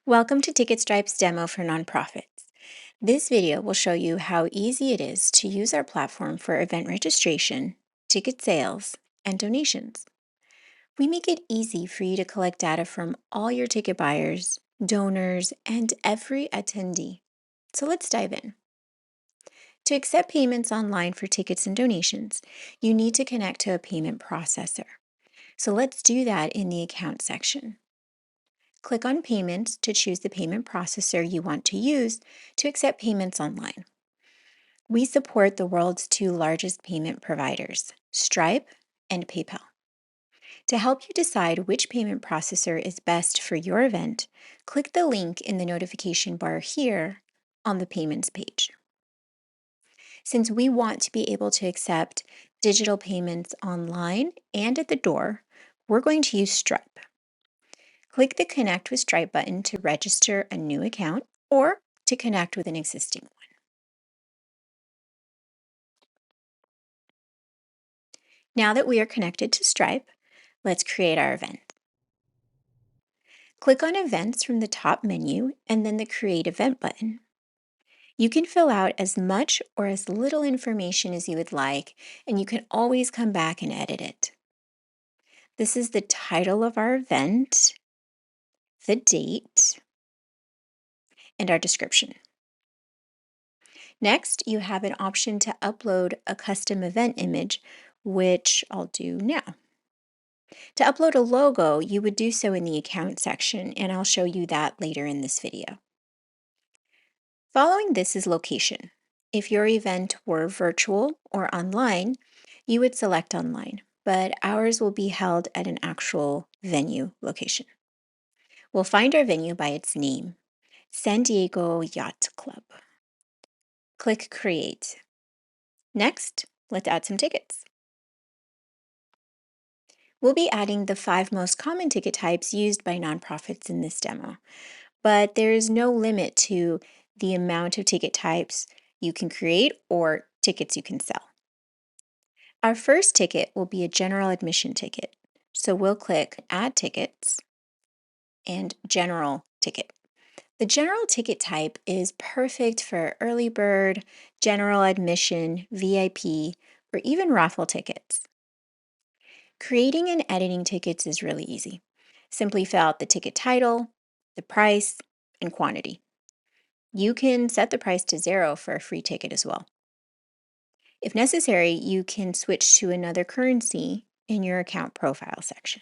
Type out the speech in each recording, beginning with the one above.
Welcome to TicketStripe's demo for nonprofits. This video will show you how easy it is to use our platform for event registration, ticket sales, and donations. We make it easy for you to collect data from all your ticket buyers, donors, and every attendee. So let's dive in. To accept payments online for tickets and donations, you need to connect to a payment processor. So let's do that in the Account section. Click on Payments to choose the payment processor you want to use to accept payments online. We support the world's two largest payment providers, Stripe and PayPal. To help you decide which payment processor is best for your event, click the link in the notification bar here on the Payments page. Since we want to be able to accept digital payments online and at the door, we're going to use Stripe. Click the Connect with Stripe button to register a new account or to connect with an existing one. Now that we are connected to Stripe, let's create our event. Click on Events from the top menu and then the Create Event button. You can fill out as much or as little information as you would like, and you can always come back and edit it. This is the title of our event, the date, and our description. Next, you have an option to upload a custom event image, which I'll do now. To upload a logo, you would do so in the Account section, and I'll show you that later in this video. Following this is Location. If your event were virtual or online, you would select Online, but ours will be held at an actual venue location. We'll find our venue by its name, San Diego Yacht Club. Click Create. Next, let's add some tickets. We'll be adding the 5 most common ticket types used by nonprofits in this demo, but there is no limit to the amount of ticket types you can create or tickets you can sell. Our first ticket will be a general admission ticket, so we'll click Add Tickets and General Ticket. The general ticket type is perfect for early bird, general admission, VIP, or even raffle tickets. Creating and editing tickets is really easy. Simply fill out the ticket title, the price, and quantity. You can set the price to 0 for a free ticket as well. If necessary, you can switch to another currency in your account profile section.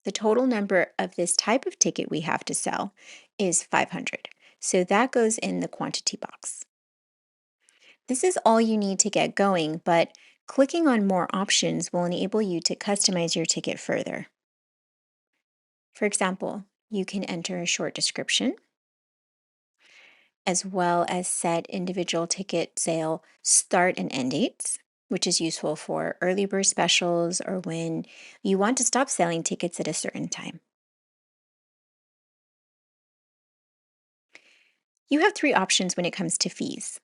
The total number of this type of ticket we have to sell is 500, so that goes in the quantity box. This is all you need to get going, but clicking on more options will enable you to customize your ticket further. For example, you can enter a short description, as well as set individual ticket sale start and end dates, which is useful for early bird specials or when you want to stop selling tickets at a certain time. You have 3 options when it comes to fees.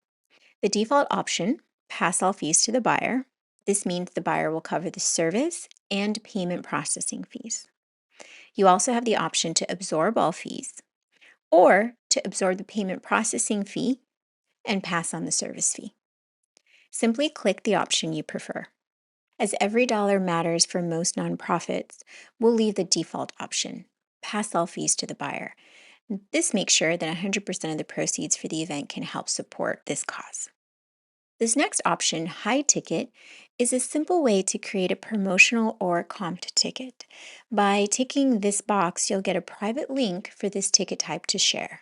The default option, pass all fees to the buyer. This means the buyer will cover the service and payment processing fees. You also have the option to absorb all fees or to absorb the payment processing fee and pass on the service fee. Simply click the option you prefer. As every dollar matters for most nonprofits, we'll leave the default option, pass all fees to the buyer. This makes sure that 100% of the proceeds for the event can help support this cause. This next option, High Ticket, is a simple way to create a promotional or comped ticket. By ticking this box, you'll get a private link for this ticket type to share.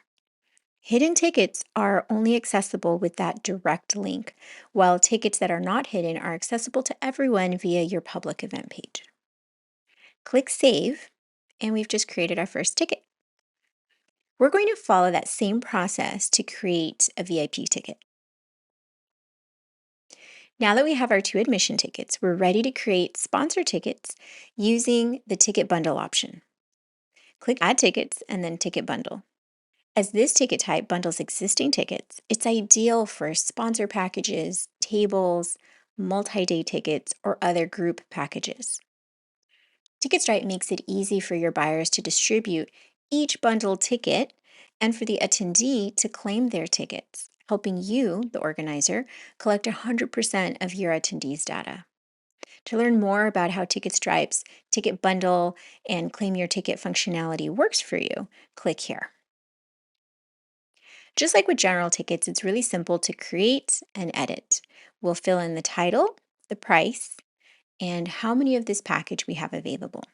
Hidden tickets are only accessible with that direct link, while tickets that are not hidden are accessible to everyone via your public event page. Click Save, and we've just created our first ticket. We're going to follow that same process to create a VIP ticket. Now that we have our 2 admission tickets, we're ready to create sponsor tickets using the ticket bundle option. Click Add Tickets and then Ticket Bundle. As this ticket type bundles existing tickets, it's ideal for sponsor packages, tables, multi-day tickets, or other group packages. TicketStripe makes it easy for your buyers to distribute each bundled ticket and for the attendee to claim their tickets, helping you, the organizer, collect 100% of your attendees' data. To learn more about how TicketStripe's ticket bundle and claim your ticket functionality works for you, click here. Just like with general tickets, it's really simple to create and edit. We'll fill in the title, the price, and how many of this package we have available.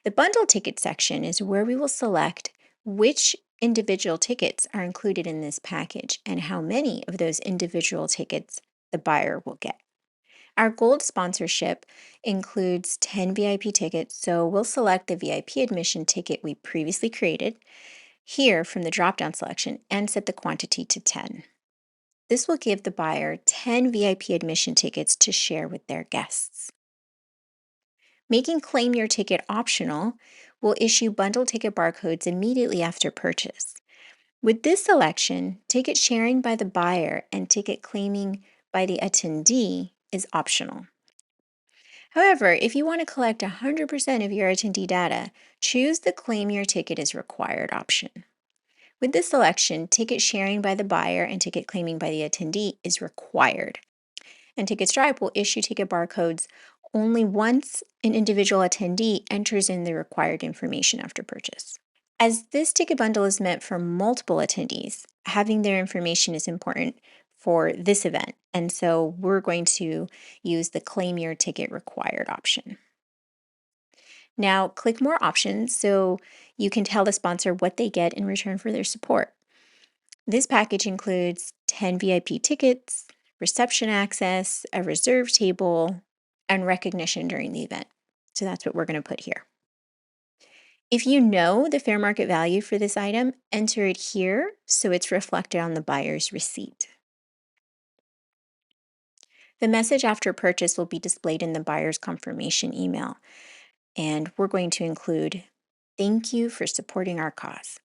The bundle ticket section is where we will select which individual tickets are included in this package and how many of those individual tickets the buyer will get. Our gold sponsorship includes 10 VIP tickets, so we'll select the VIP admission ticket we previously created here from the drop-down selection and set the quantity to 10. This will give the buyer 10 VIP admission tickets to share with their guests. Making Claim Your Ticket optional will issue bundle ticket barcodes immediately after purchase. With this selection, ticket sharing by the buyer and ticket claiming by the attendee is optional. However, if you want to collect 100% of your attendee data, choose the Claim Your Ticket as Required option. With this selection, ticket sharing by the buyer and ticket claiming by the attendee is required. And TicketStripe will issue ticket barcodes only once an individual attendee enters in the required information after purchase. As this ticket bundle is meant for multiple attendees, having their information is important for this event. And so we're going to use the Claim Your Ticket Required option. Now, click More Options so you can tell the sponsor what they get in return for their support. This package includes 10 VIP tickets, reception access, a reserve table, and recognition during the event. So that's what we're going to put here. If you know the fair market value for this item, enter it here so it's reflected on the buyer's receipt. The message after purchase will be displayed in the buyer's confirmation email, and we're going to include, "Thank you for supporting our cause."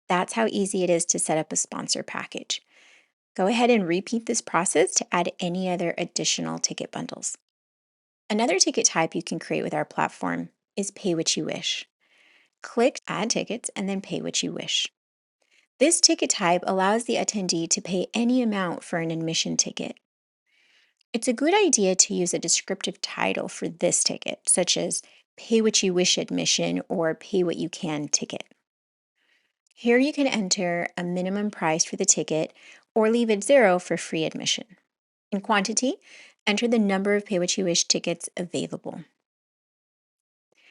That's how easy it is to set up a sponsor package. Go ahead and repeat this process to add any other additional ticket bundles. Another ticket type you can create with our platform is Pay What You Wish. Click Add Tickets and then Pay What You Wish. This ticket type allows the attendee to pay any amount for an admission ticket. It's a good idea to use a descriptive title for this ticket, such as Pay What You Wish admission or Pay What You Can ticket. Here you can enter a minimum price for the ticket or leave it 0 for free admission. In quantity, enter the number of Pay What You Wish tickets available.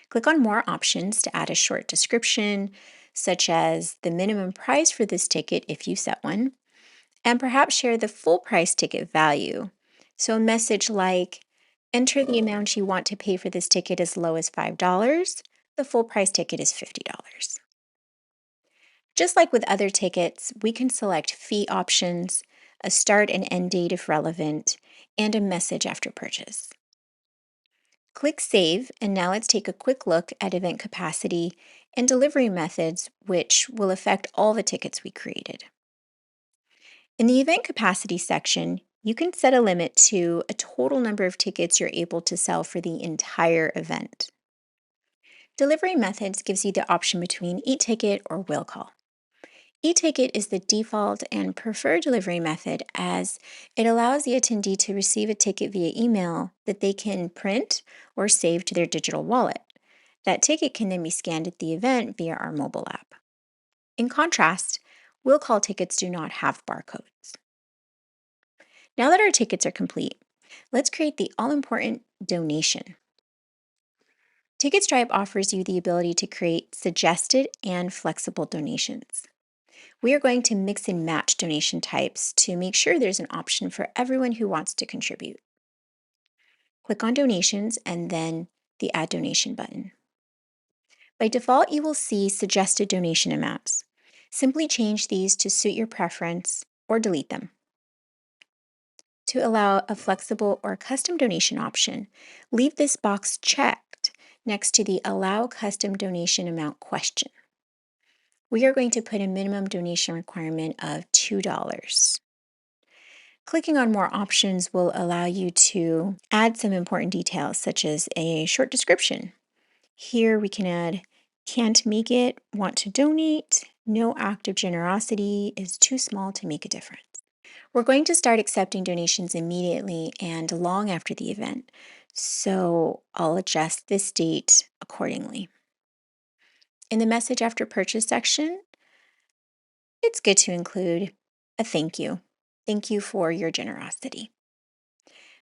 Click on More Options to add a short description, such as the minimum price for this ticket if you set one, and perhaps share the full price ticket value. So a message like, "Enter the amount you want to pay for this ticket as low as $5. The full price ticket is $50. Just like with other tickets, we can select fee options, a start and end date if relevant, and a message after purchase. Click Save, and now let's take a quick look at event capacity and delivery methods, which will affect all the tickets we created. In the event capacity section, you can set a limit to a total number of tickets you're able to sell for the entire event. Delivery methods gives you the option between e-ticket or will call. E-ticket is the default and preferred delivery method as it allows the attendee to receive a ticket via email that they can print or save to their digital wallet. That ticket can then be scanned at the event via our mobile app. In contrast, will call tickets do not have barcodes. Now that our tickets are complete, let's create the all-important donation. TicketStripe offers you the ability to create suggested and flexible donations. We are going to mix and match donation types to make sure there's an option for everyone who wants to contribute. Click on Donations and then the Add Donation button. By default, you will see suggested donation amounts. Simply change these to suit your preference or delete them. To allow a flexible or custom donation option, leave this box checked next to the Allow Custom Donation Amount question. We are going to put a minimum donation requirement of $2. Clicking on More Options will allow you to add some important details, such as a short description. Here we can add, Can't make it, want to donate, no act of generosity is too small to make a difference. We're going to start accepting donations immediately and long after the event, so I'll adjust this date accordingly. In the message after purchase section, it's good to include a thank you. Thank you for your generosity.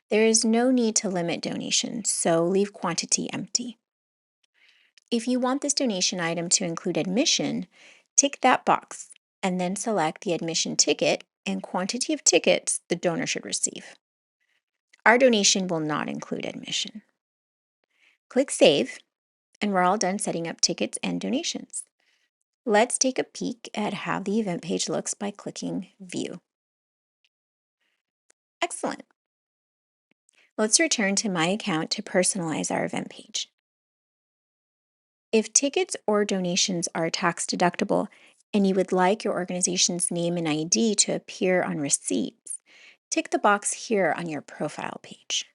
There is no need to limit donations, so leave quantity empty. If you want this donation item to include admission, tick that box and then select the admission ticket and quantity of tickets the donor should receive. Our donation will not include admission. Click Save, and we're all done setting up tickets and donations. Let's take a peek at how the event page looks by clicking View. Excellent. Let's return to My Account to personalize our event page. If tickets or donations are tax deductible and you would like your organization's name and ID to appear on receipts, tick the box here on your profile page.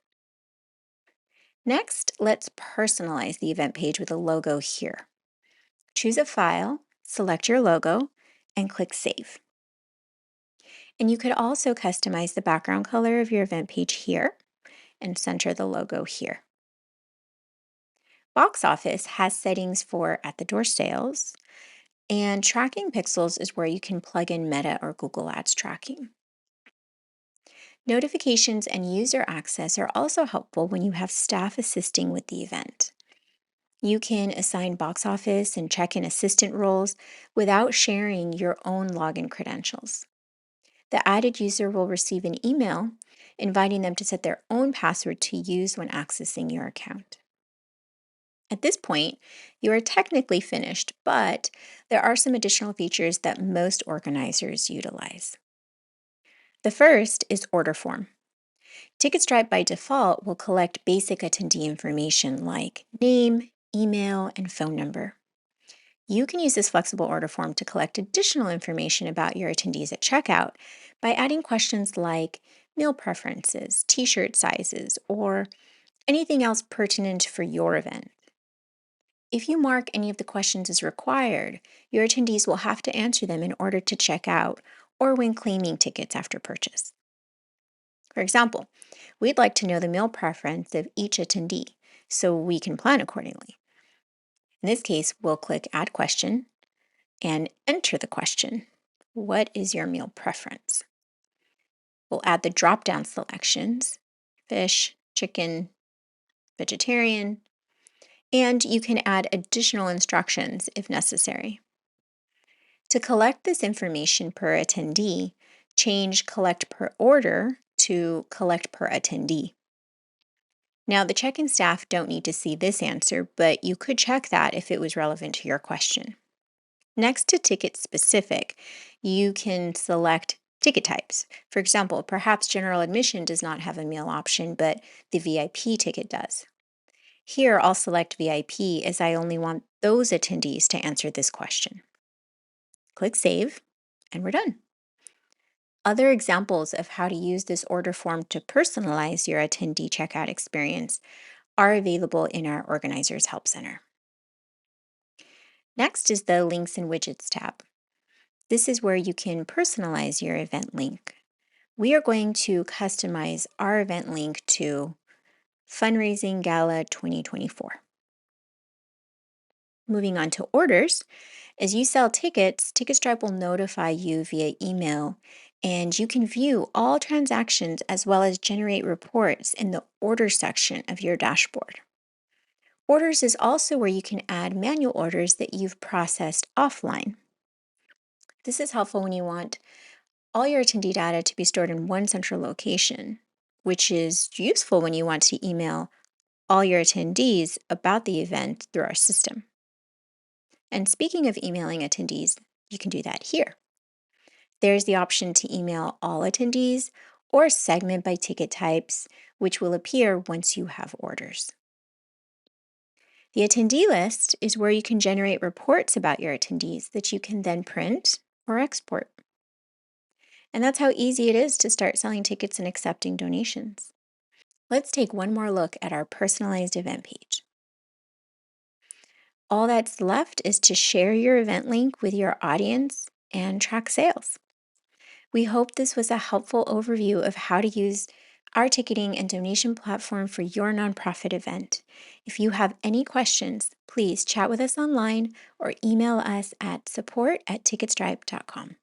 Next, let's personalize the event page with a logo here. Choose a file, select your logo, and click Save. And you could also customize the background color of your event page here and center the logo here. Box Office has settings for at the door sales, and tracking pixels is where you can plug in Meta or Google Ads tracking. Notifications and user access are also helpful when you have staff assisting with the event. You can assign box office and check in assistant roles without sharing your own login credentials. The added user will receive an email inviting them to set their own password to use when accessing your account. At this point, you are technically finished, but there are some additional features that most organizers utilize. The first is order form. TicketStripe by default will collect basic attendee information like name, email, and phone number. You can use this flexible order form to collect additional information about your attendees at checkout by adding questions like meal preferences, t shirt sizes, or anything else pertinent for your event. If you mark any of the questions as required, your attendees will have to answer them in order to check out or when claiming tickets after purchase. For example, we'd like to know the meal preference of each attendee so we can plan accordingly. In this case, we'll click Add Question and enter the question. What is your meal preference? We'll add the drop down selections fish, chicken, vegetarian, and you can add additional instructions if necessary. To collect this information per attendee, change Collect per Order to Collect per Attendee. Now, the check in staff don't need to see this answer, but you could check that if it was relevant to your question. Next to ticket specific, you can select ticket types. For example, perhaps general admission does not have a meal option, but the VIP ticket does. Here, I'll select VIP as I only want those attendees to answer this question. Click Save, and we're done. Other examples of how to use this order form to personalize your attendee checkout experience are available in our Organizers Help Center. Next is the Links and Widgets tab. This is where you can personalize your event link. We are going to customize our event link to Fundraising Gala 2024. Moving on to orders, as you sell tickets, TicketStripe will notify you via email, and you can view all transactions as well as generate reports in the order section of your dashboard. Orders is also where you can add manual orders that you've processed offline. This is helpful when you want all your attendee data to be stored in one central location, which is useful when you want to email all your attendees about the event through our system. And speaking of emailing attendees, you can do that here. There's the option to email all attendees or segment by ticket types, which will appear once you have orders. The attendee list is where you can generate reports about your attendees that you can then print or export. And that's how easy it is to start selling tickets and accepting donations. Let's take one more look at our personalized event page. All that's left is to share your event link with your audience and track sales. We hope this was a helpful overview of how to use our ticketing and donation platform for your nonprofit event. If you have any questions, please chat with us online or email us at support@ticketstripe.com.